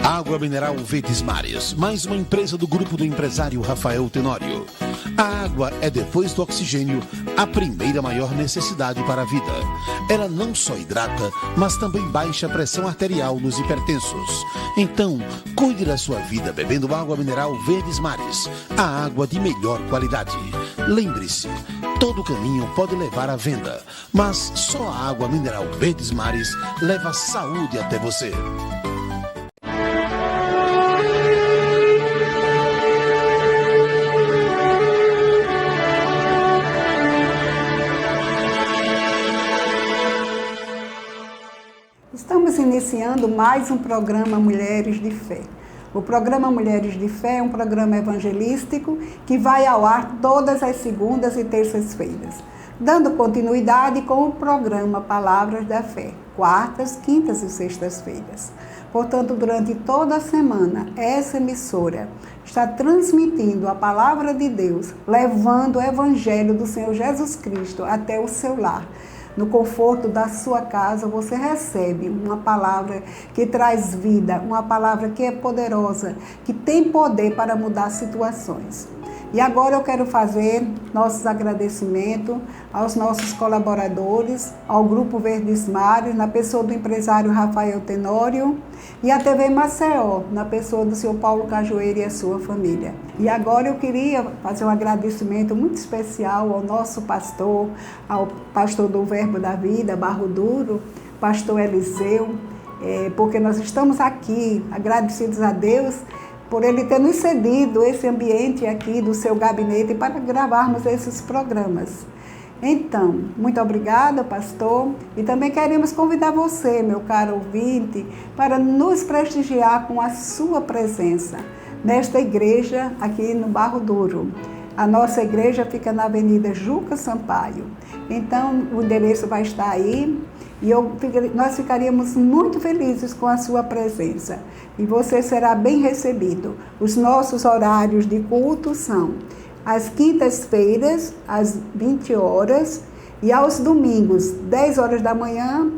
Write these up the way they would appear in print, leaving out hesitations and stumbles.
Água mineral Verdes Mares, mais uma empresa do grupo do empresário Rafael Tenório. A água é, depois do oxigênio, a primeira maior necessidade para a vida. Ela não só hidrata, mas também baixa a pressão arterial nos hipertensos. Então, cuide da sua vida bebendo água mineral Verdes Mares, a água de melhor qualidade. Lembre-se, todo caminho pode levar à venda, mas só a água mineral Verdes Mares leva saúde até você. Estamos iniciando mais um programa Mulheres de Fé. O programa Mulheres de Fé é um programa evangelístico que vai ao ar todas as segundas e terças-feiras, dando continuidade com o programa Palavras da Fé, quartas, quintas e sextas-feiras. Portanto, durante toda a semana, essa emissora está transmitindo a Palavra de Deus, levando o Evangelho do Senhor Jesus Cristo até o seu lar. No conforto da sua casa, você recebe uma palavra que traz vida, uma palavra que é poderosa, que tem poder para mudar situações. E agora eu quero fazer nossos agradecimentos aos nossos colaboradores, ao Grupo Verdes Mares, na pessoa do empresário Rafael Tenório, e à TV Maceió, na pessoa do senhor Paulo Cajueiro e a sua família. E agora eu queria fazer um agradecimento muito especial ao nosso pastor, ao pastor do Verbo da Vida, Barro Duro, pastor Eliseu, porque nós estamos aqui agradecidos a Deus por ele ter nos cedido esse ambiente aqui do seu gabinete para gravarmos esses programas. Então, muito obrigada, pastor, e também queremos convidar você, meu caro ouvinte, para nos prestigiar com a sua presença nesta igreja aqui no Barro Duro. A nossa igreja fica na Avenida Juca Sampaio. Então, o endereço vai estar aí e nós ficaríamos muito felizes com a sua presença. E você será bem recebido. Os nossos horários de culto são às quintas-feiras, às 20 horas, e aos domingos, 10 horas da manhã,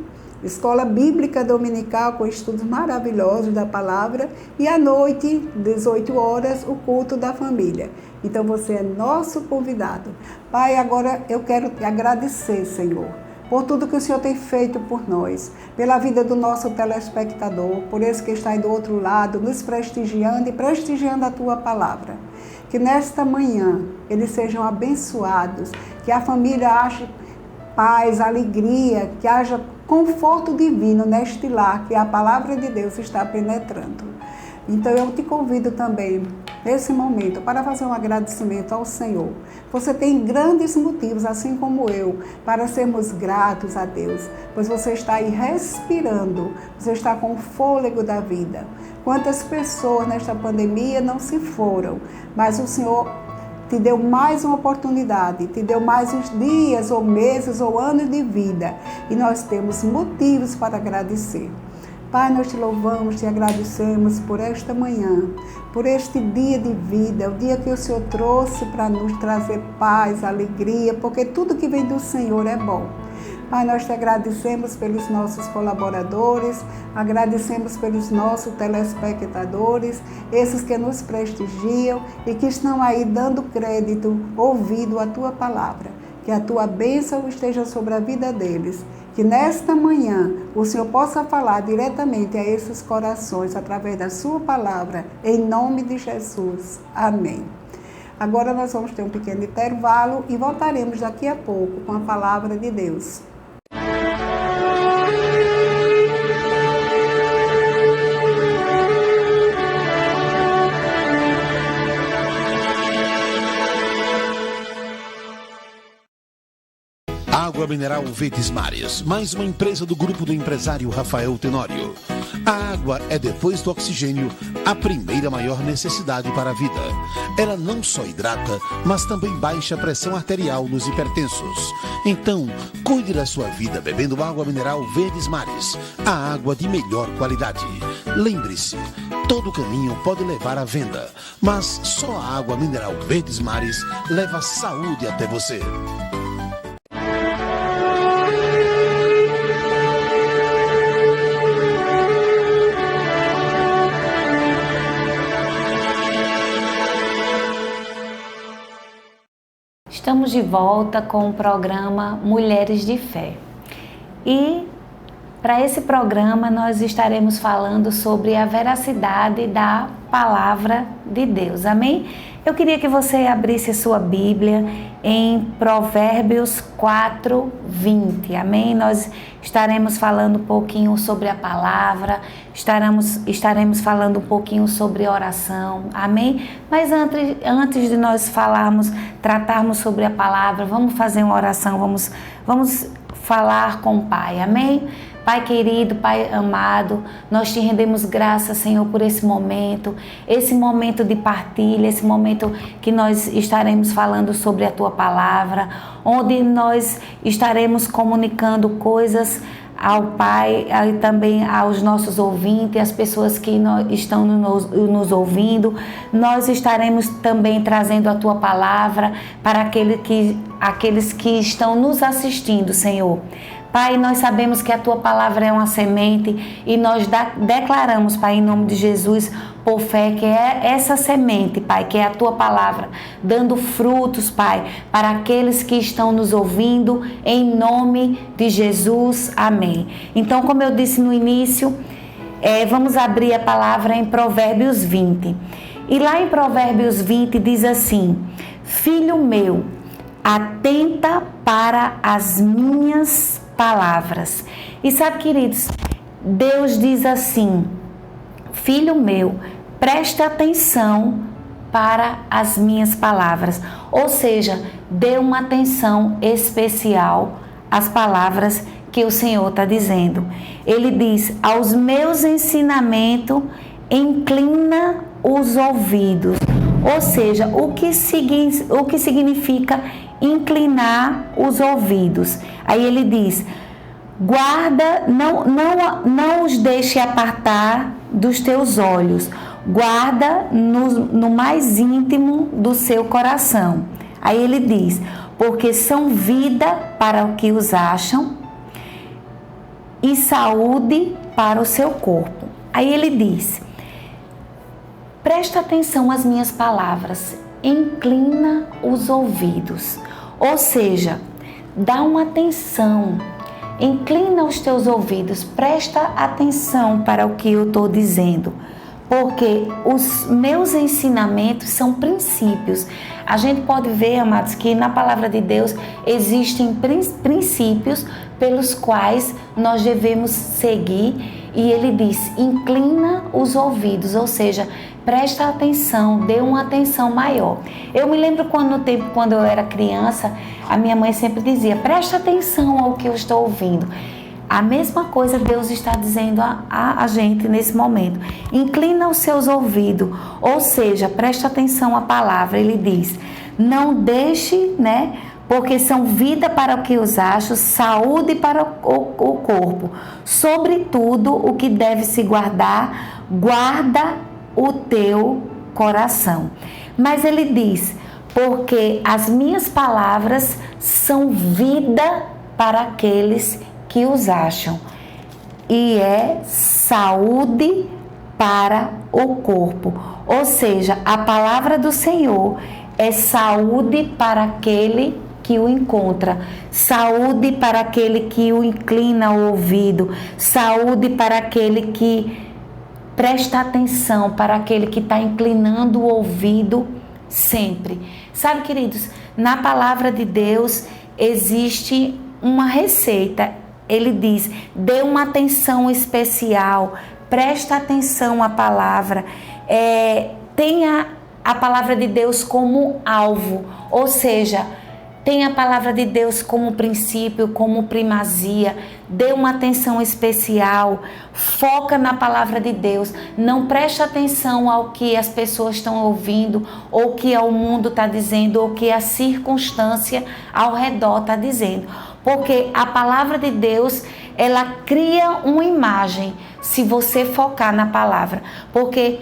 Escola Bíblica Dominical com estudos maravilhosos da palavra, e à noite, 18 horas, o culto da família. Então você é nosso convidado. Pai, agora eu quero te agradecer, Senhor, por tudo que o Senhor tem feito por nós, pela vida do nosso telespectador, por esse que está aí do outro lado, nos prestigiando e prestigiando a Tua palavra. Que nesta manhã eles sejam abençoados, que a família ache paz, alegria, que haja conforto divino neste lar, que a palavra de Deus está penetrando. Então eu te convido também, nesse momento, para fazer um agradecimento ao Senhor. Você tem grandes motivos, assim como eu, para sermos gratos a Deus, pois você está aí respirando, você está com o fôlego da vida. Quantas pessoas nesta pandemia não se foram, mas o Senhor te deu mais uma oportunidade, te deu mais uns dias, ou meses, ou anos de vida, e nós temos motivos para agradecer. Pai, nós te louvamos, te agradecemos por esta manhã, por este dia de vida, o dia que o Senhor trouxe para nos trazer paz, alegria, porque tudo que vem do Senhor é bom. Pai, nós te agradecemos pelos nossos colaboradores, agradecemos pelos nossos telespectadores, esses que nos prestigiam e que estão aí dando crédito, ouvindo a Tua palavra. Que a Tua bênção esteja sobre a vida deles. Que nesta manhã o Senhor possa falar diretamente a esses corações através da Sua palavra, em nome de Jesus. Amém. Agora nós vamos ter um pequeno intervalo e voltaremos daqui a pouco com a palavra de Deus. Água mineral Verdes Mares, mais uma empresa do grupo do empresário Rafael Tenório. A água é, depois do oxigênio, a primeira maior necessidade para a vida. Ela não só hidrata, mas também baixa a pressão arterial nos hipertensos. Então, cuide da sua vida bebendo água mineral Verdes Mares, a água de melhor qualidade. Lembre-se, todo caminho pode levar à venda, mas só a água mineral Verdes Mares leva saúde até você. Estamos de volta com o programa Mulheres de Fé. E para esse programa nós estaremos falando sobre a veracidade da palavra de Deus. Amém? Eu queria que você abrisse sua Bíblia em Provérbios 4:20. Amém? Nós estaremos falando um pouquinho sobre a palavra, estaremos falando um pouquinho sobre oração. Amém? Mas antes de nós tratarmos sobre a palavra, vamos fazer uma oração, vamos falar com o Pai. Amém? Pai querido, Pai amado, nós te rendemos graças, Senhor, por esse momento de partilha, esse momento que nós estaremos falando sobre a Tua palavra, onde nós estaremos comunicando coisas ao Pai e também aos nossos ouvintes, as pessoas que estão nos ouvindo. Nós estaremos também trazendo a Tua palavra para aqueles que estão nos assistindo, Senhor. Pai, nós sabemos que a Tua palavra é uma semente e nós declaramos, Pai, em nome de Jesus, por fé, que é essa semente, Pai, que é a Tua palavra, dando frutos, Pai, para aqueles que estão nos ouvindo, em nome de Jesus. Amém. Então, como eu disse no início, vamos abrir a palavra em Provérbios 20. E lá em Provérbios 20 diz assim: Filho meu, atenta para as minhas palavras. E sabe, queridos, Deus diz assim: filho meu, preste atenção para as minhas palavras. Ou seja, dê uma atenção especial às palavras que o Senhor está dizendo. Ele diz: aos meus ensinamentos inclina os ouvidos. Ou seja, o que significa inclinar os ouvidos? Aí ele diz: guarda, não os deixe apartar dos teus olhos, guarda no mais íntimo do seu coração. Aí ele diz: porque são vida para o que os acham e saúde para o seu corpo. Aí ele diz: presta atenção às minhas palavras, inclina os ouvidos. Ou seja, dá uma atenção, inclina os teus ouvidos, presta atenção para o que eu estou dizendo, porque os meus ensinamentos são princípios. A gente pode ver, amados, que na palavra de Deus existem princípios pelos quais nós devemos seguir, e ele diz: inclina os ouvidos, ou seja, presta atenção, dê uma atenção maior. Eu me lembro quando eu era criança, a minha mãe sempre dizia: presta atenção ao que eu estou ouvindo. A mesma coisa Deus está dizendo a gente nesse momento. Inclina os seus ouvidos, ou seja, presta atenção à palavra. Ele diz: não deixe, porque são vida para o que os acho, saúde para o corpo. Sobretudo, o que deve se guardar, guarda o teu coração. Mas ele diz: porque as minhas palavras são vida para aqueles que os acham e é saúde para o corpo. Ou seja, a palavra do Senhor é saúde para aquele que o encontra, saúde para aquele que o inclina o ouvido, saúde para aquele que presta atenção, para aquele que está inclinando o ouvido sempre. Sabe, queridos, na palavra de Deus existe uma receita. Ele diz: dê uma atenção especial, presta atenção à palavra, tenha a palavra de Deus como alvo, ou seja, tenha a palavra de Deus como princípio, como primazia, dê uma atenção especial, foca na palavra de Deus, não preste atenção ao que as pessoas estão ouvindo, ou que o mundo está dizendo, ou que a circunstância ao redor está dizendo, porque a palavra de Deus, ela cria uma imagem, se você focar na palavra, porque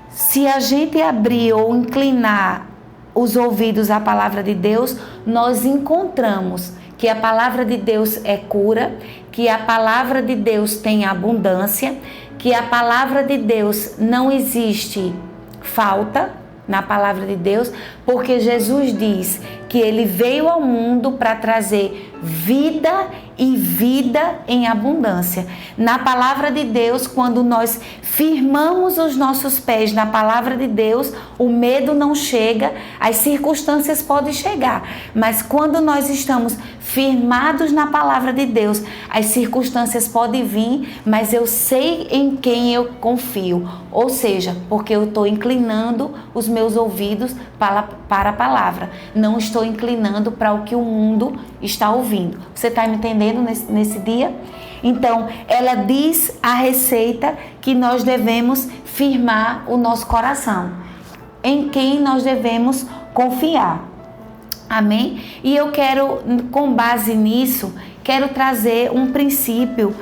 se a gente abrir ou inclinar os ouvidos à palavra de Deus, nós encontramos que a palavra de Deus é cura, que a palavra de Deus tem abundância, que a palavra de Deus não existe falta na palavra de Deus, porque Jesus diz que ele veio ao mundo para trazer vida e vida em abundância. Na palavra de Deus, quando nós firmamos os nossos pés na palavra de Deus, o medo não chega, as circunstâncias podem chegar, mas quando nós estamos firmados na palavra de Deus, as circunstâncias podem vir, mas eu sei em quem eu confio, ou seja, porque eu estou inclinando os meus ouvidos para a palavra, não estou inclinando para o que o mundo está ouvindo. Você está me entendendo nesse dia? Então, ela diz a receita que nós devemos firmar o nosso coração, em quem nós devemos confiar. Amém? E eu quero, com base nisso, quero trazer um princípio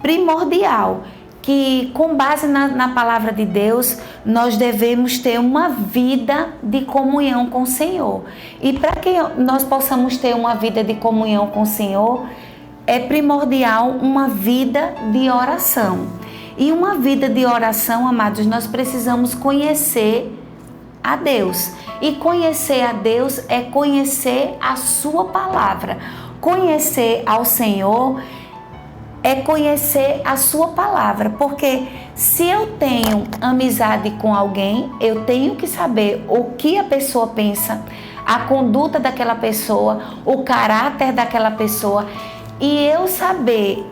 primordial, que com base na palavra de Deus, nós devemos ter uma vida de comunhão com o Senhor. E para que nós possamos ter uma vida de comunhão com o Senhor, é primordial uma vida de oração. E uma vida de oração, amados, nós precisamos conhecer a Deus. E conhecer a Deus é conhecer a sua palavra. Conhecer ao Senhor é conhecer a sua palavra, porque se eu tenho amizade com alguém, eu tenho que saber o que a pessoa pensa, a conduta daquela pessoa, o caráter daquela pessoa. E eu saber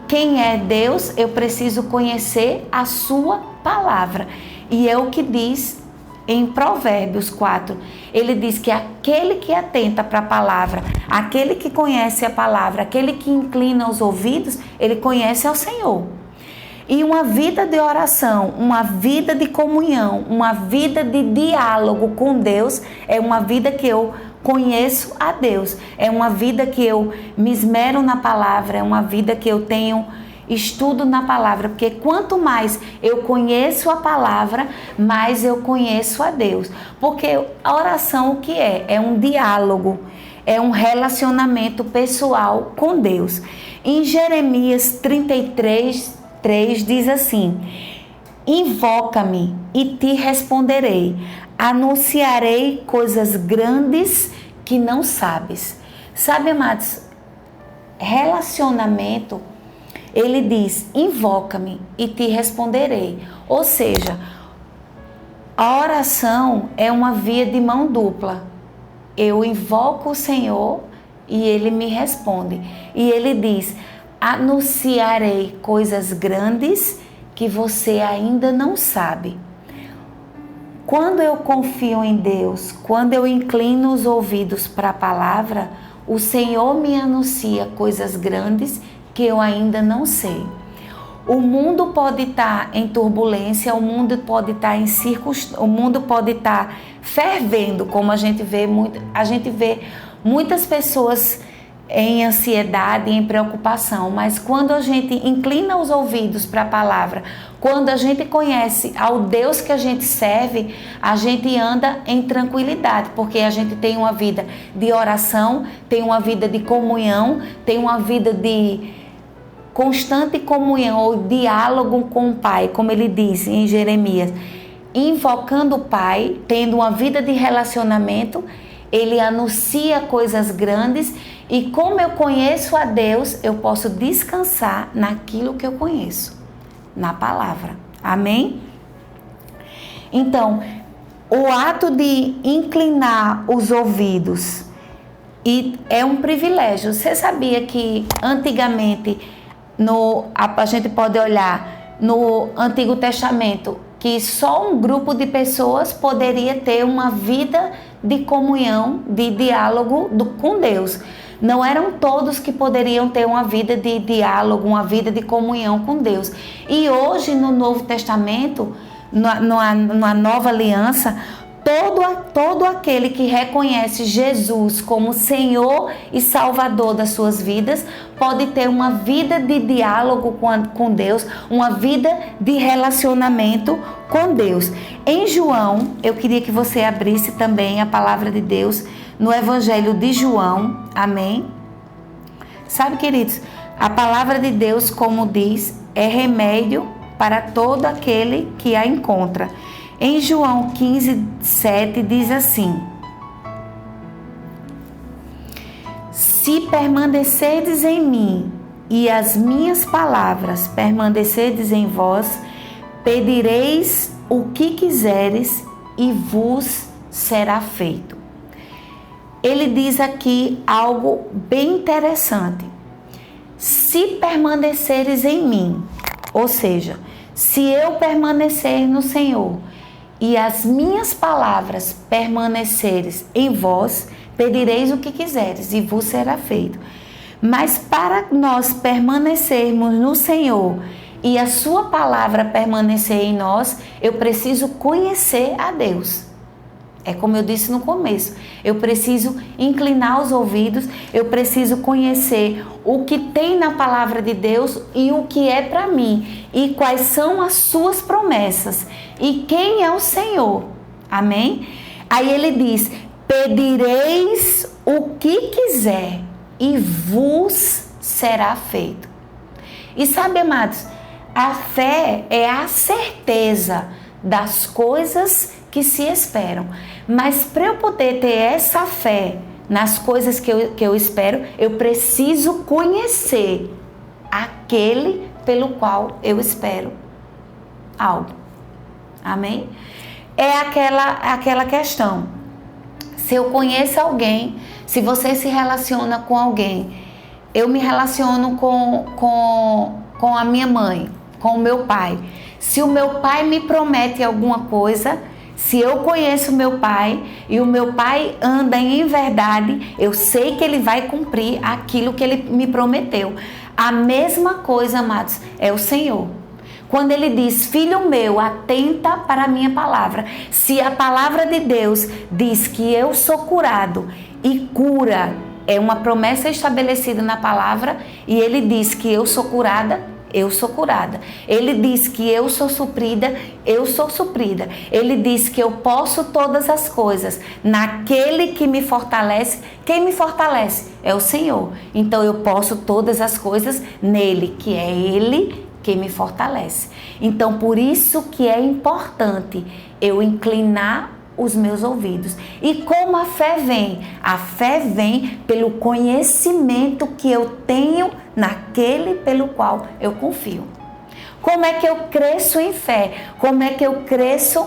quem é Deus, eu preciso conhecer a sua palavra. E é o que diz em Provérbios 4, ele diz que aquele que atenta para a palavra, aquele que conhece a palavra, aquele que inclina os ouvidos, ele conhece ao Senhor. E uma vida de oração, uma vida de comunhão, uma vida de diálogo com Deus, é uma vida que eu conheço a Deus, é uma vida que eu me esmero na palavra, é uma vida que eu tenho estudo na palavra, porque quanto mais eu conheço a palavra, mais eu conheço a Deus. Porque a oração o que é? É um diálogo, é um relacionamento pessoal com Deus. Em Jeremias 33:3 diz assim: invoca-me e te responderei, anunciarei coisas grandes que não sabes. Sabe, amados, relacionamento, ele diz, invoca-me e te responderei. Ou seja, a oração é uma via de mão dupla. Eu invoco o Senhor e Ele me responde. E Ele diz, anunciarei coisas grandes que você ainda não sabe. Quando eu confio em Deus, quando eu inclino os ouvidos para a palavra, o Senhor me anuncia coisas grandes que eu ainda não sei. O mundo pode estar em turbulência, o mundo pode estar em o mundo pode estar fervendo, como a gente vê muitas pessoas em ansiedade, em preocupação, mas quando a gente inclina os ouvidos para a palavra, quando a gente conhece ao Deus que a gente serve, a gente anda em tranquilidade, porque a gente tem uma vida de oração, tem uma vida de comunhão, tem uma vida de constante comunhão ou diálogo com o Pai, como ele diz em Jeremias, invocando o Pai, tendo uma vida de relacionamento, ele anuncia coisas grandes e como eu conheço a Deus, eu posso descansar naquilo que eu conheço, na palavra. Amém? Então, o ato de inclinar os ouvidos é um privilégio. Você sabia que antigamente a gente pode olhar no Antigo Testamento que só um grupo de pessoas poderia ter uma vida de comunhão, de diálogo com Deus. Não eram todos que poderiam ter uma vida de diálogo, uma vida de comunhão com Deus. E hoje no Novo Testamento, na nova aliança, todo aquele que reconhece Jesus como Senhor e Salvador das suas vidas pode ter uma vida de diálogo com Deus, uma vida de relacionamento com Deus. Em João, eu queria que você abrisse também a palavra de Deus no Evangelho de João, amém? Sabe, queridos, a palavra de Deus, como diz, é remédio para todo aquele que a encontra. Em João 15:7 diz assim: Se permanecerdes em mim e as minhas palavras permanecerdes em vós, pedireis o que quiseres e vos será feito. Ele diz aqui algo bem interessante. Se permaneceres em mim, ou seja, se eu permanecer no Senhor e as minhas palavras permaneceres em vós, pedireis o que quiseres e vos será feito. Mas para nós permanecermos no Senhor e a sua palavra permanecer em nós, eu preciso conhecer a Deus. É como eu disse no começo, eu preciso inclinar os ouvidos, eu preciso conhecer o que tem na palavra de Deus e o que é para mim, e quais são as suas promessas, e quem é o Senhor. Amém? Aí ele diz, pedireis o que quiser e vos será feito. E sabe, amados, a fé é a certeza das coisas que se esperam. Mas para eu poder ter essa fé nas coisas que eu espero, eu preciso conhecer aquele pelo qual eu espero algo. Amém? É aquela questão. Se eu conheço alguém, se você se relaciona com alguém, eu me relaciono com a minha mãe, com o meu pai. Se o meu pai me promete alguma coisa, se eu conheço o meu pai e o meu pai anda em verdade, eu sei que ele vai cumprir aquilo que ele me prometeu. A mesma coisa, amados, é o Senhor. Quando ele diz, filho meu, atenta para a minha palavra. Se a palavra de Deus diz que eu sou curado e cura é uma promessa estabelecida na palavra, e ele diz que eu sou curada, eu sou curada. Ele diz que eu sou suprida, eu sou suprida. Ele diz que eu posso todas as coisas naquele que me fortalece. Quem me fortalece? É o Senhor. Então eu posso todas as coisas nele, que é ele que me fortalece. Então por isso que é importante eu inclinar os meus ouvidos. E como a fé vem? A fé vem pelo conhecimento que eu tenho naquele pelo qual eu confio. Como é que eu cresço em fé? Como é que eu cresço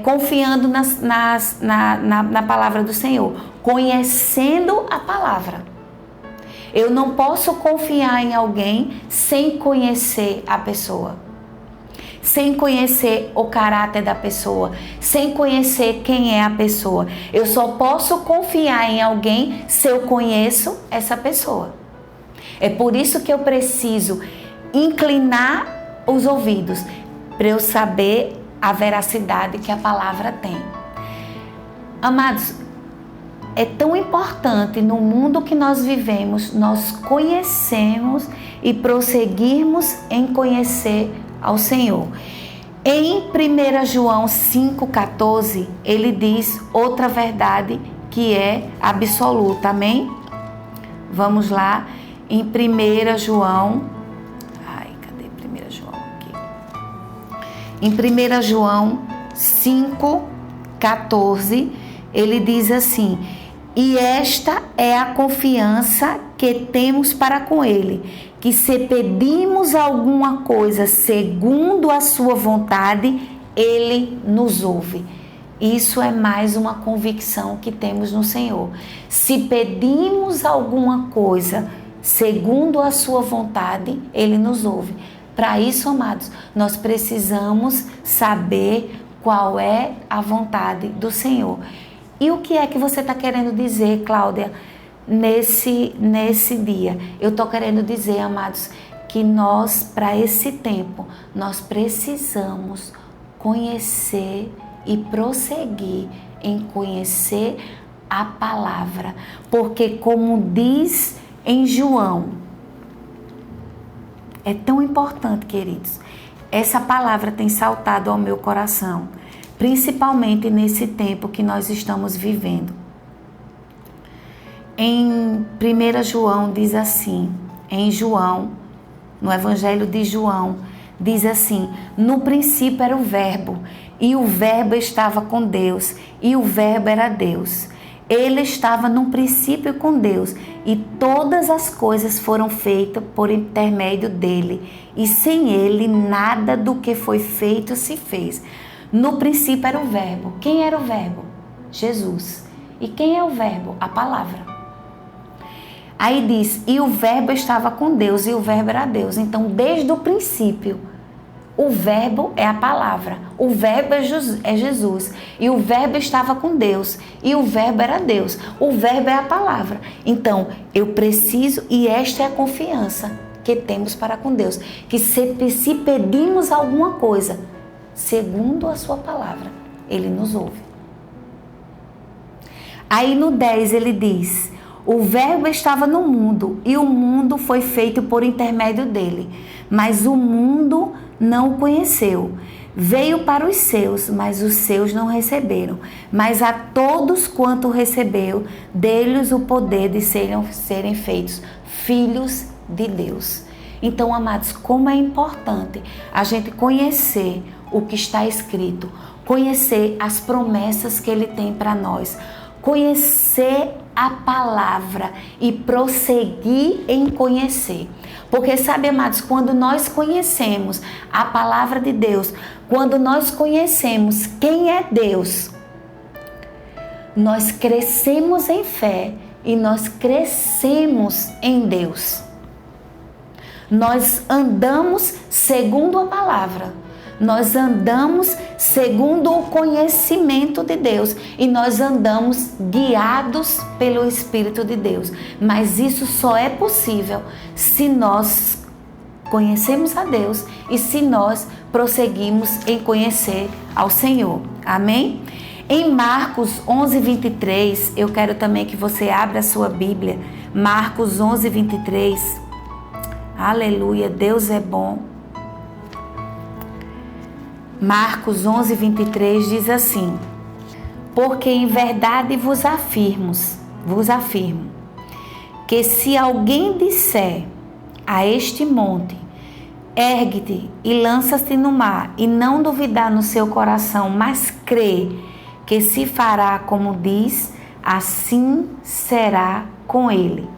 confiando na palavra do Senhor? Conhecendo a palavra. Eu não posso confiar em alguém sem conhecer a pessoa, sem conhecer o caráter da pessoa, sem conhecer quem é a pessoa. Eu só posso confiar em alguém se eu conheço essa pessoa. É por isso que eu preciso inclinar os ouvidos para eu saber a veracidade que a palavra tem. Amados, é tão importante no mundo que nós vivemos, nós conhecermos e prosseguirmos em conhecer ao Senhor. Em 1 João 5,14, ele diz outra verdade que é absoluta, amém? Vamos lá, em 1 João, cadê 1 João aqui? Em 1 João 5,14, ele diz assim, e esta é a confiança que temos para com ele, que se pedimos alguma coisa segundo a sua vontade, ele nos ouve. Isso é mais uma convicção que temos no Senhor. Se pedimos alguma coisa segundo a sua vontade, ele nos ouve. Para isso, amados, nós precisamos saber qual é a vontade do Senhor. E o que é que você está querendo dizer, Cláudia, nesse dia? Eu estou querendo dizer, amados, que nós, para esse tempo, nós precisamos conhecer e prosseguir em conhecer a palavra. Porque, como diz em João, é tão importante, queridos, essa palavra tem saltado ao meu coração, principalmente nesse tempo que nós estamos vivendo. Em 1 João diz assim, no Evangelho de João, diz assim, no princípio era o Verbo, e o Verbo estava com Deus, e o Verbo era Deus. Ele estava no princípio com Deus, e todas as coisas foram feitas por intermédio dele, e sem ele nada do que foi feito se fez. No princípio era o Verbo. Quem era o Verbo? Jesus. E quem é o Verbo? A palavra. Aí diz, e o Verbo estava com Deus, e o Verbo era Deus. Então, desde o princípio, o Verbo é a palavra, o Verbo é Jesus, e o Verbo estava com Deus, e o Verbo era Deus, o Verbo é a palavra. Então, eu preciso, e esta é a confiança que temos para com Deus, que se pedimos alguma coisa, segundo a sua palavra, Ele nos ouve. Aí no 10 ele diz, o Verbo estava no mundo, e o mundo foi feito por intermédio dele, mas o mundo não o conheceu. Veio para os seus, mas os seus não receberam. Mas a todos quanto recebeu, deu-lhes o poder de serem feitos filhos de Deus. Então, amados, como é importante a gente conhecer o que está escrito, conhecer as promessas que Ele tem para nós, conhecer a palavra e prosseguir em conhecer. Porque sabe, amados, quando nós conhecemos a palavra de Deus, quando nós conhecemos quem é Deus, nós crescemos em fé e nós crescemos em Deus. Nós andamos segundo a palavra. Nós andamos segundo o conhecimento de Deus e nós andamos guiados pelo Espírito de Deus. Mas isso só é possível se nós conhecemos a Deus e se nós prosseguimos em conhecer ao Senhor. Amém? Em Marcos 11:23, eu quero também que você abra a sua Bíblia. Marcos 11:23. Aleluia, Deus é bom. Marcos 11:23 diz assim, porque em verdade vos afirmo, que se alguém disser a este monte, ergue-te e lança-te no mar, e não duvidar no seu coração, mas crê que se fará como diz, assim será com ele.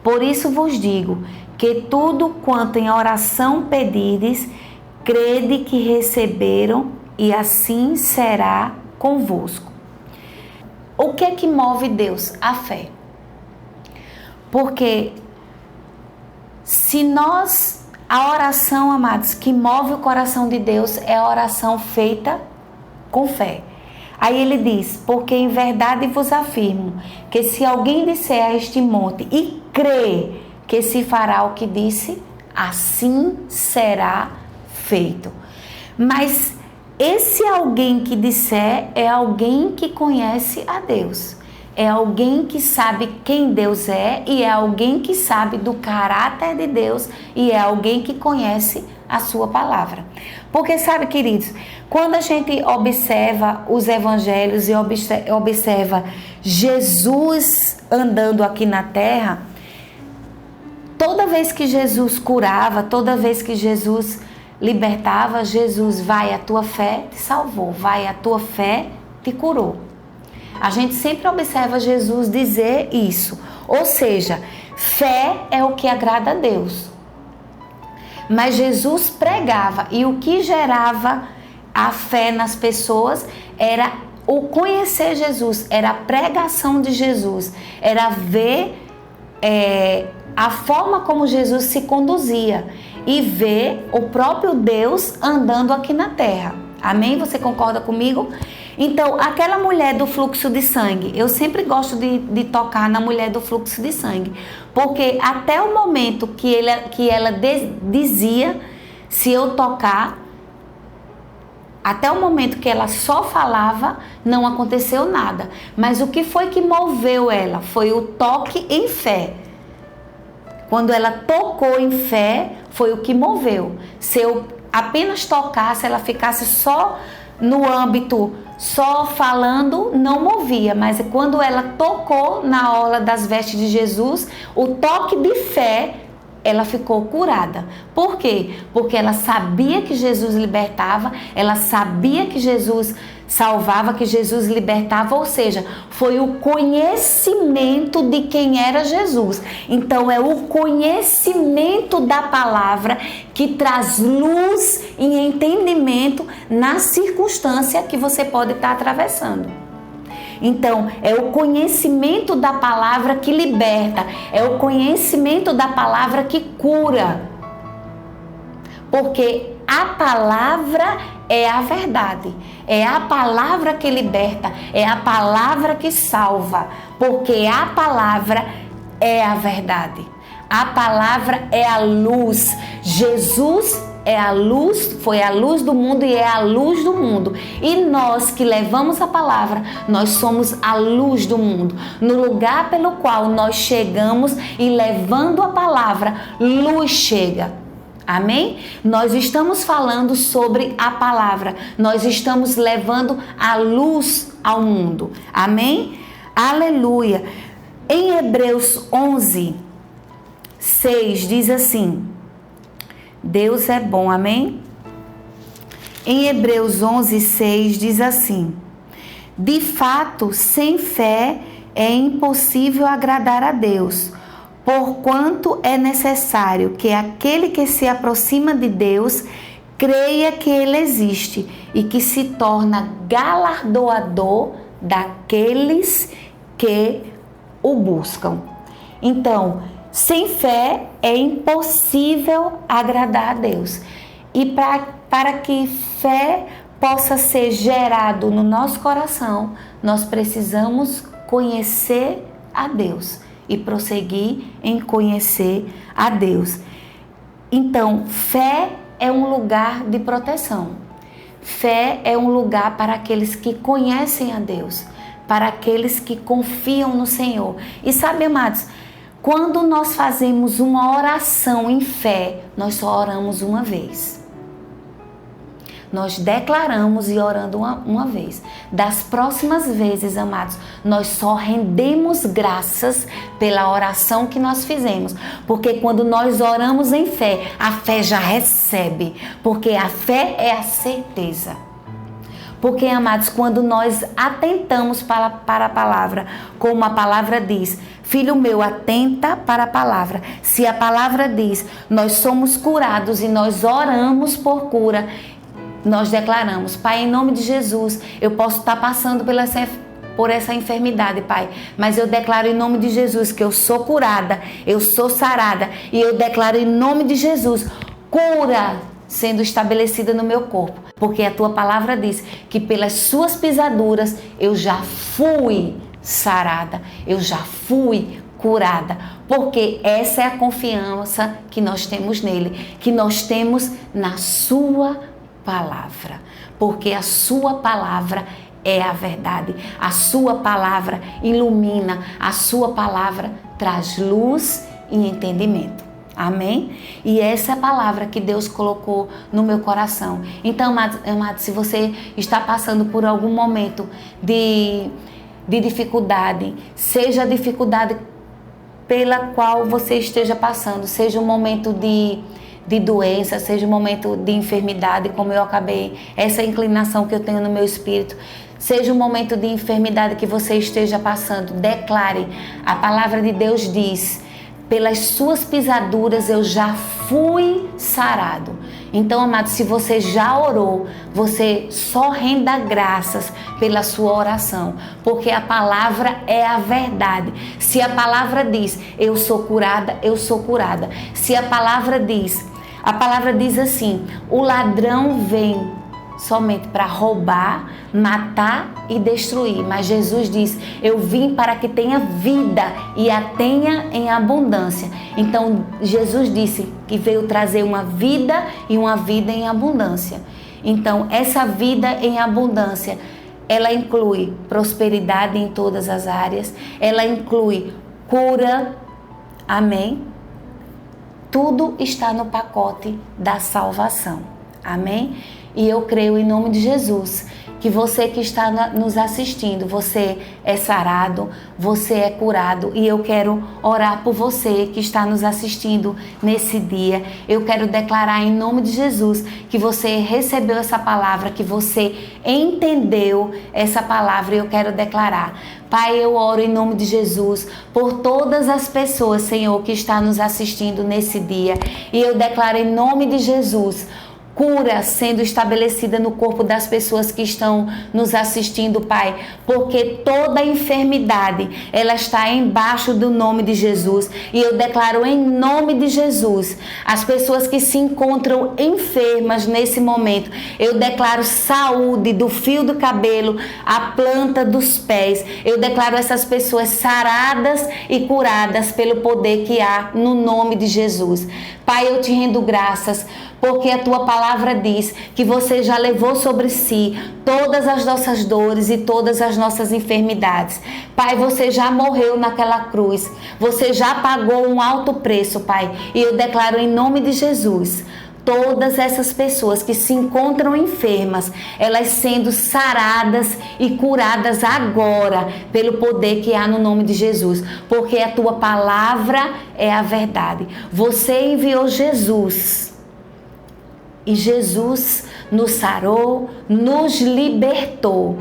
Por isso vos digo, que tudo quanto em oração pedirdes, crede que receberam e assim será convosco. O que é que move Deus? A fé. Porque a oração, amados, que move o coração de Deus é a oração feita com fé. Aí ele diz, porque em verdade vos afirmo, que se alguém disser a este monte e crê que se fará o que disse, assim será feito. Mas esse alguém que disser é alguém que conhece a Deus. É alguém que sabe quem Deus é e é alguém que sabe do caráter de Deus e é alguém que conhece a sua palavra. Porque sabe, queridos, quando a gente observa os evangelhos e observa Jesus andando aqui na terra, toda vez que Jesus curava, toda vez que Jesus libertava, Jesus, vai, a tua fé te salvou, vai, a tua fé te curou. A gente sempre observa Jesus dizer isso, ou seja, fé é o que agrada a Deus. Mas Jesus pregava e o que gerava a fé nas pessoas era o conhecer Jesus, era a pregação de Jesus, era ver a forma como Jesus se conduzia e ver o próprio Deus andando aqui na terra. Amém? Você concorda comigo? Então, aquela mulher do fluxo de sangue, eu sempre gosto de tocar na mulher do fluxo de sangue, porque até o momento que ela dizia, se eu tocar, até o momento que ela só falava, não aconteceu nada. Mas o que foi que moveu ela? Foi o toque em fé. Quando ela tocou em fé, foi o que moveu. Se eu apenas tocasse, ela ficasse só no âmbito, só falando, não movia. Mas quando ela tocou na orla das vestes de Jesus, o toque de fé ela ficou curada. Por quê? Porque ela sabia que Jesus libertava, ela sabia que Jesus salvava, que Jesus libertava, ou seja, foi o conhecimento de quem era Jesus. Então é o conhecimento da palavra que traz luz e entendimento na circunstância que você pode estar atravessando. Então, é o conhecimento da palavra que liberta, é o conhecimento da palavra que cura. Porque a palavra é a verdade, é a palavra que liberta, é a palavra que salva, porque a palavra é a verdade. A palavra é a luz. Jesus é a luz, foi a luz do mundo e é a luz do mundo. E nós que levamos a palavra, nós somos a luz do mundo. No lugar pelo qual nós chegamos e levando a palavra, luz chega. Amém? Nós estamos falando sobre a palavra. Nós estamos levando a luz ao mundo. Amém? Aleluia. Em Hebreus 11, 6 diz assim: Deus é bom, amém? Em Hebreus 11, 6 diz assim: de fato, sem fé é impossível agradar a Deus, porquanto é necessário que aquele que se aproxima de Deus creia que Ele existe e que se torna galardoador daqueles que o buscam. Então, sem fé é impossível agradar a Deus. E para que fé possa ser gerado no nosso coração, nós precisamos conhecer a Deus e prosseguir em conhecer a Deus. Então, fé é um lugar de proteção. Fé é um lugar para aqueles que conhecem a Deus, para aqueles que confiam no Senhor. E sabe, amados, quando nós fazemos uma oração em fé, nós só oramos uma vez. Nós declaramos e orando uma vez. Das próximas vezes, amados, nós só rendemos graças pela oração que nós fizemos. Porque quando nós oramos em fé, a fé já recebe. Porque a fé é a certeza. Porque, amados, quando nós atentamos para a palavra, como a palavra diz, filho meu, atenta para a palavra. Se a palavra diz, nós somos curados e nós oramos por cura, nós declaramos, Pai, em nome de Jesus, eu posso estar passando por essa enfermidade, Pai, mas eu declaro em nome de Jesus que eu sou curada, eu sou sarada, e eu declaro em nome de Jesus, cura sendo estabelecida no meu corpo, porque a tua palavra diz que pelas suas pisaduras eu já fui sarada, eu já fui curada, porque essa é a confiança que nós temos nele, que nós temos na sua palavra, porque a sua palavra é a verdade, a sua palavra ilumina, a sua palavra traz luz e entendimento. Amém? E essa é a palavra que Deus colocou no meu coração. Então, amado, se você está passando por algum momento de dificuldade, seja a dificuldade pela qual você esteja passando, seja um momento de doença, seja um momento de enfermidade, como eu acabei, essa inclinação que eu tenho no meu espírito, seja um momento de enfermidade que você esteja passando, declare, a palavra de Deus diz, pelas suas pisaduras eu já fui sarado. Então, amado, se você já orou, você só renda graças pela sua oração, porque a palavra é a verdade. Se a palavra diz, eu sou curada, eu sou curada. Se a palavra diz assim, o ladrão vem somente para roubar, matar e destruir. Mas Jesus diz, eu vim para que tenha vida e a tenha em abundância. Então, Jesus disse que veio trazer uma vida e uma vida em abundância. Então, essa vida em abundância, ela inclui prosperidade em todas as áreas, ela inclui cura, amém? Tudo está no pacote da salvação, amém? E eu creio em nome de Jesus que você que está nos assistindo, você é sarado, você é curado, e eu quero orar por você que está nos assistindo nesse dia. Eu quero declarar em nome de Jesus que você recebeu essa palavra, que você entendeu essa palavra, e eu quero declarar. Pai, eu oro em nome de Jesus por todas as pessoas, Senhor, que está nos assistindo nesse dia, e eu declaro em nome de Jesus cura sendo estabelecida no corpo das pessoas que estão nos assistindo, Pai, porque toda enfermidade, ela está embaixo do nome de Jesus, e eu declaro em nome de Jesus, as pessoas que se encontram enfermas nesse momento, eu declaro saúde do fio do cabelo à planta dos pés, eu declaro essas pessoas saradas e curadas pelo poder que há no nome de Jesus. Pai, eu te rendo graças, porque a tua palavra diz que você já levou sobre si todas as nossas dores e todas as nossas enfermidades. Pai, você já morreu naquela cruz, você já pagou um alto preço, Pai, e eu declaro em nome de Jesus, todas essas pessoas que se encontram enfermas, elas sendo saradas e curadas agora, pelo poder que há no nome de Jesus, porque a tua palavra é a verdade. Você enviou Jesus, e Jesus nos sarou, nos libertou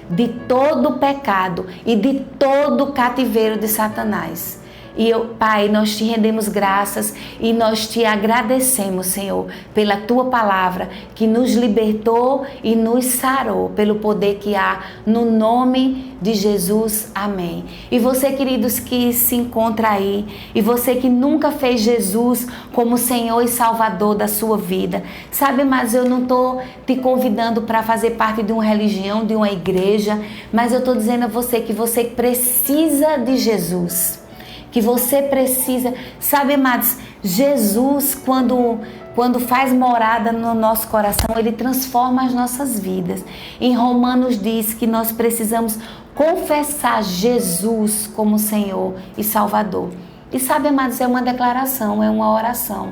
de todo o pecado e de todo o cativeiro de Satanás. E Pai, nós te rendemos graças e nós te agradecemos, Senhor, pela tua palavra que nos libertou e nos sarou pelo poder que há no nome de Jesus. Amém. E você, queridos, que se encontra aí, e você que nunca fez Jesus como Senhor e Salvador da sua vida, sabe, mas eu não estou te convidando para fazer parte de uma religião, de uma igreja, mas eu estou dizendo a você que você precisa de Jesus. Que você precisa, sabe, amados, Jesus, quando faz morada no nosso coração, ele transforma as nossas vidas. Em Romanos diz que nós precisamos confessar Jesus como Senhor e Salvador. E sabe, amados, é uma declaração, é uma oração.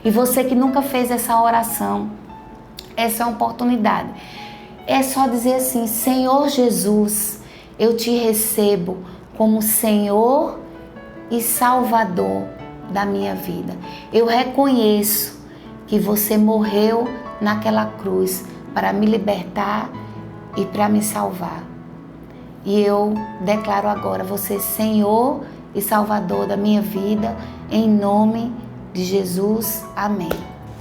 E você que nunca fez essa oração, essa é uma oportunidade. É só dizer assim: Senhor Jesus, eu te recebo como Senhor e Salvador da minha vida. Eu reconheço que você morreu naquela cruz para me libertar e para me salvar. E eu declaro agora você Senhor e Salvador da minha vida, em nome de Jesus. Amém.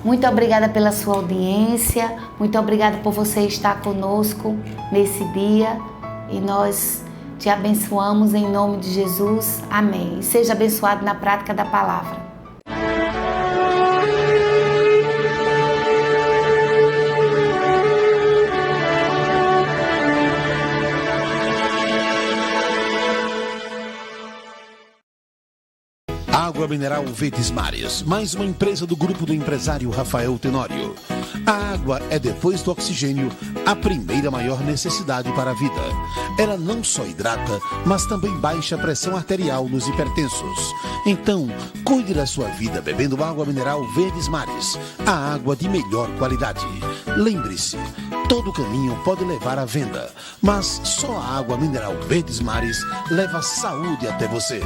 Muito obrigada pela sua audiência, muito obrigada por você estar conosco nesse dia, e nós te abençoamos em nome de Jesus. Amém. Seja abençoado na prática da palavra. Água mineral Verdes Mares, mais uma empresa do grupo do empresário Rafael Tenório. A água é, depois do oxigênio, a primeira maior necessidade para a vida. Ela não só hidrata, mas também baixa a pressão arterial nos hipertensos. Então, cuide da sua vida bebendo água mineral Verdes Mares, a água de melhor qualidade. Lembre-se, todo caminho pode levar à venda, mas só a água mineral Verdes Mares leva saúde até você.